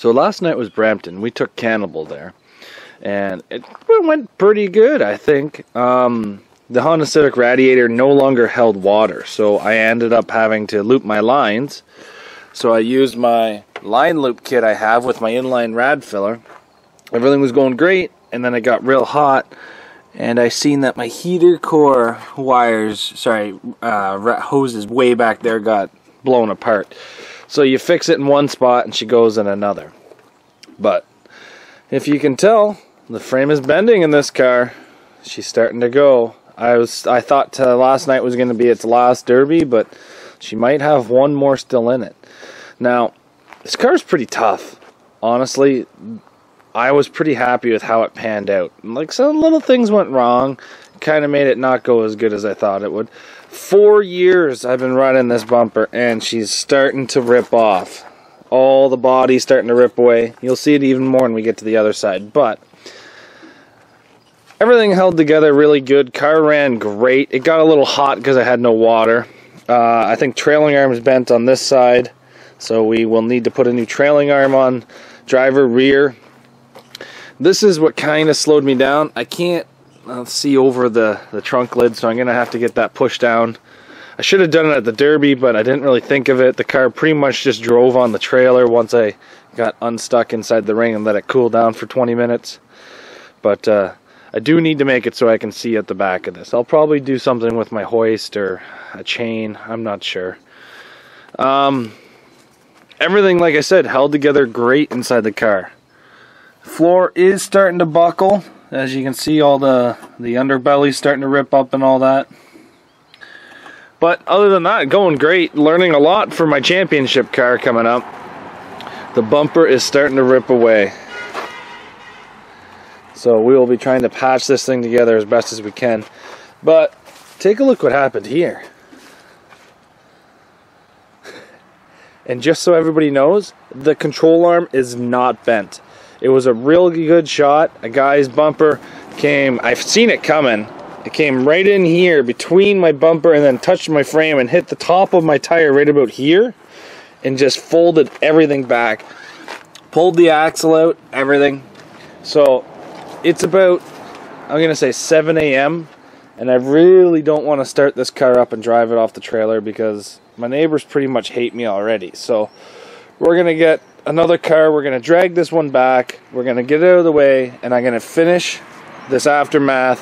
So last night was Brampton. We took Cannibal there, and it went pretty good, I think. The Honda Civic radiator no longer held water, so I ended up having to loop my lines. So I used my line loop kit I have with my inline rad filler. Everything was going great, and then it got real hot, and I seen that my heater core wires, hoses way back there got blown apart. So you fix it in one spot and she goes in another. But if you can tell, the frame is bending in this car. She's starting to go. I thought last night was going to be its last derby, but she might have one more still in it. Now, this car's pretty tough. Honestly, I was pretty happy with how it panned out. Like, some little things went wrong, kind of made it not go as good as I thought it would. 4 years I've been running this bumper, and she's starting to rip off. All the body's starting to rip away. You'll see it even more when we get to the other side, but everything held together really good. Car ran great. It got a little hot because I had no water. I think trailing arm is bent on this side, so we will need to put a new trailing arm on driver rear. This is what kind of slowed me down. I can't see over the trunk lid, so I'm going to have to get that pushed down. I should have done it at the Derby, but I didn't really think of it. The car pretty much just drove on the trailer once I got unstuck inside the ring and let it cool down for 20 minutes. But I do need to make it so I can see at the back of this. I'll probably do something with my hoist or a chain. I'm not sure. Everything, like I said, held together great inside the car. Floor is starting to buckle. As you can see, all the underbelly's starting to rip up and all that. But other than that, going great. Learning a lot for my championship car coming up. The bumper is starting to rip away. So we will be trying to patch this thing together as best as we can. But take a look what happened here. And just so everybody knows, the control arm is not bent. It was a real good shot. A guy's bumper came, I've seen it coming. It came right in here between my bumper and then touched my frame and hit the top of my tire right about here and just folded everything back. Pulled the axle out, everything. So it's about, I'm going to say 7 a.m. and I really don't want to start this car up and drive it off the trailer because my neighbors pretty much hate me already. So we're going to get another car, we're going to drag this one back, we're going to get it out of the way, and I'm going to finish this aftermath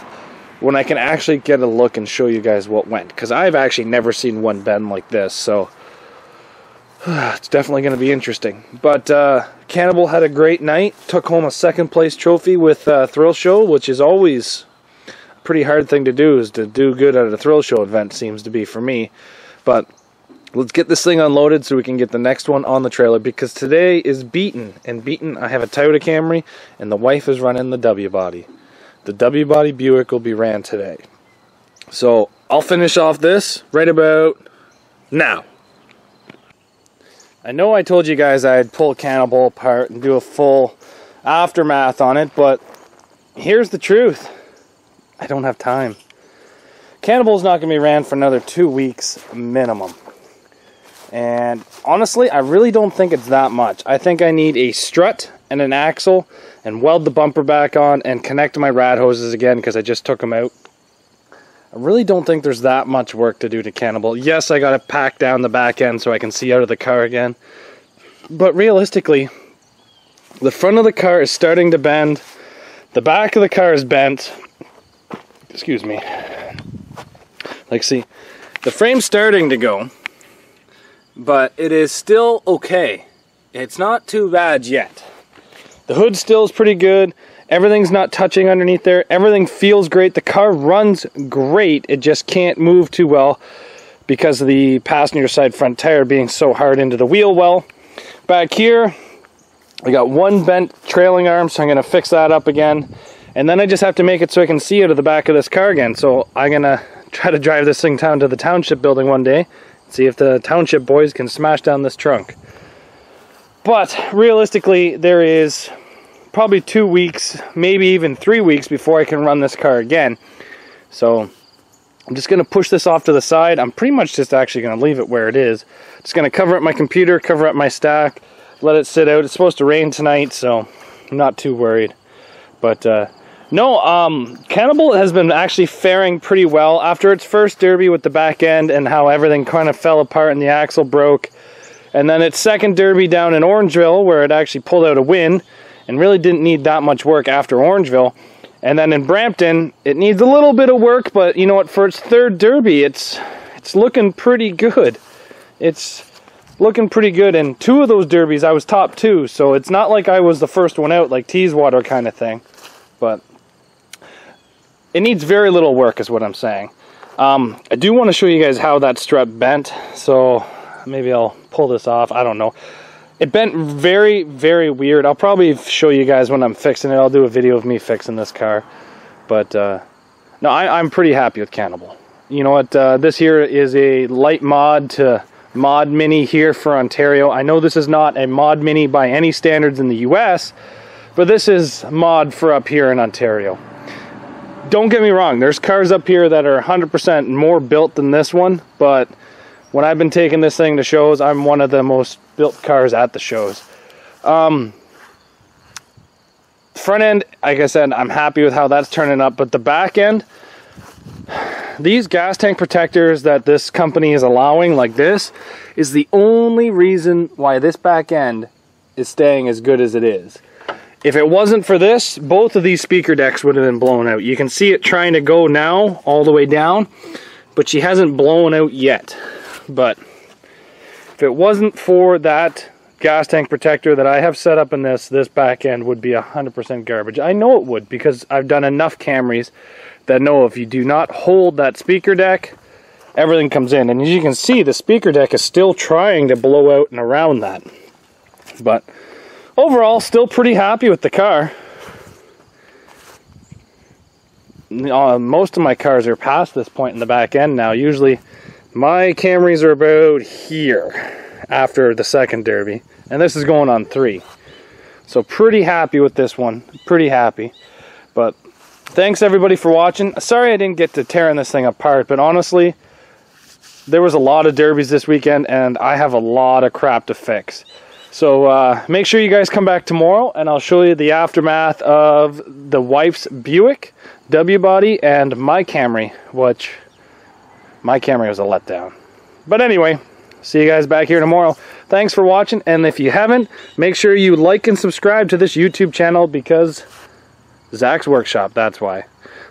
when I can actually get a look and show you guys what went. Because I've actually never seen one bend like this, so it's definitely going to be interesting. But Cannibal had a great night, took home a second place trophy with Thrill Show, which is always a pretty hard thing to do, is to do good at a Thrill Show event, seems to be for me. But let's get this thing unloaded so we can get the next one on the trailer, because today is Beaton. And Beaton, I have a Toyota Camry, and the wife is running the W-Body. The W-Body Buick will be ran today. So I'll finish off this right about now. I know I told you guys I'd pull Cannibal apart and do a full aftermath on it, but here's the truth. I don't have time. Cannibal's not going to be ran for another 2 weeks minimum. And honestly, I really don't think it's that much. I think I need a strut and an axle and weld the bumper back on and connect my rad hoses again because I just took them out. I really don't think there's that much work to do to Cannibal. Yes, I got to pack down the back end so I can see out of the car again. But realistically, the front of the car is starting to bend. The back of the car is bent. Excuse me. Like, see, the frame's starting to go. But it is still okay. It's not too bad yet. The hood still is pretty good. Everything's not touching underneath there. Everything feels great. The car runs great. It just can't move too well because of the passenger side front tire being so hard into the wheel well. Back here, I got one bent trailing arm, so I'm going to fix that up again. And then I just have to make it so I can see out of the back of this car again. So I'm going to try to drive this thing down to the township building one day. See if the township boys can smash down this trunk. But realistically, there is probably 2 weeks, maybe even 3 weeks before I can run this car again. So I'm just going to push this off to the side. I'm pretty much just actually going to leave it where it is. Just going to cover up my computer, cover up my stack, let it sit out. It's supposed to rain tonight, so I'm not too worried. But no, Cannibal has been actually faring pretty well after its first derby with the back end and how everything kind of fell apart and the axle broke. And then its second derby down in Orangeville, where it actually pulled out a win and really didn't need that much work after Orangeville. And then in Brampton, it needs a little bit of work, but you know what, for its third derby, it's looking pretty good. It's looking pretty good, and 2 of those derbies I was top 2, so it's not like I was the first one out, like Teeswater kind of thing. But it needs very little work is what I'm saying. I do want to show you guys how that strut bent, so maybe I'll pull this off, I don't know. It bent very, very weird. I'll probably show you guys when I'm fixing it. I'll do a video of me fixing this car. But, no, I'm pretty happy with Cannibal. You know what, this here is a light mod to mod mini here for Ontario. I know this is not a mod mini by any standards in the US, but this is mod for up here in Ontario. Don't get me wrong, there's cars up here that are 100% more built than this one, but when I've been taking this thing to shows, I'm one of the most built cars at the shows. Front end, like I said, I'm happy with how that's turning up, but the back end, these gas tank protectors that this company is allowing, like this, is the only reason why this back end is staying as good as it is. If it wasn't for this, both of these speaker decks would have been blown out. You can see it trying to go now all the way down, but she hasn't blown out yet. But if it wasn't for that gas tank protector that I have set up in this back end would be 100% garbage. I know it would, because I've done enough Camrys that know if you do not hold that speaker deck, everything comes in. And as you can see, the speaker deck is still trying to blow out and around that. But overall, still pretty happy with the car. Most of my cars are past this point in the back end now. Usually my Camrys are about here after the second derby, and this is going on 3. So pretty happy with this one, pretty happy. But thanks everybody for watching. Sorry I didn't get to tearing this thing apart, but honestly, there was a lot of derbies this weekend and I have a lot of crap to fix. So make sure you guys come back tomorrow and I'll show you the aftermath of the wife's Buick W-body and my Camry, which my Camry was a letdown. But anyway, see you guys back here tomorrow. Thanks for watching, and if you haven't, make sure you like and subscribe to this YouTube channel, because Zach's Workshop, that's why.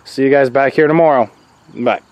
See you guys back here tomorrow. Bye.